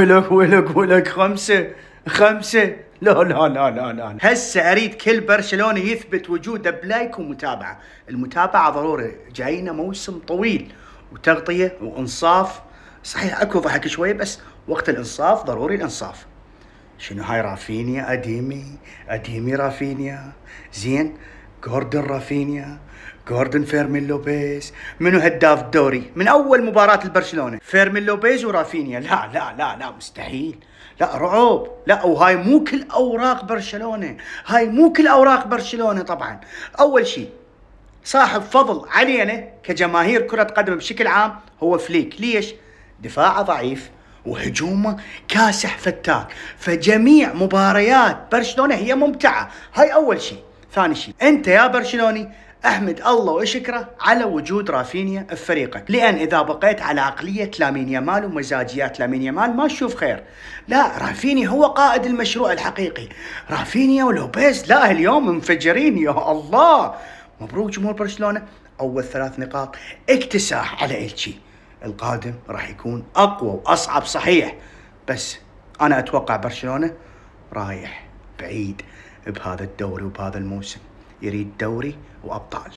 ولك خمسة. لا. هسه اريد كل برشلوني يثبت وجوده بلايك ومتابعة. المتابعة ضروري، جاينا موسم طويل وتغطية وانصاف. صحيح اكو ضحك شوية، بس وقت الانصاف ضروري الانصاف. شنو هاي؟ رافينيا اديمي رافينيا زين، جوردن رافينيا، جوردن فيرمين لوبيز. منو هداف الدوري من اول مباراة لبرشلونة؟ فيرمين لوبيز ورافينيا. لا مستحيل، لا رعب، لا. وهاي مو كل اوراق برشلونة، طبعا. اول شيء صاحب فضل علينا كجماهير كرة قدم بشكل عام هو فليك. ليش؟ دفاعه ضعيف وهجومه كاسح فتاك، فجميع مباريات برشلونة هي ممتعة. هاي أول شيء. ثاني شيء، أنت يا برشلوني احمد الله واشكره على وجود رافينيا في فريقك، لأن إذا بقيت على عقلية لامين يامال ومزاجيات لامين يامال ما تشوف خير. لا، رافينيا هو قائد المشروع الحقيقي. رافينيا ولوبيز لا اليوم منفجرين، يا الله. مبروك جمهور برشلونة، أول 3 نقاط اكتساح على إلتشي. القادم راح يكون أقوى وأصعب صحيح، بس أنا أتوقع برشلونة رايح بعيد بهذا الدوري وبهذا الموسم. يريد دوري وأبطال.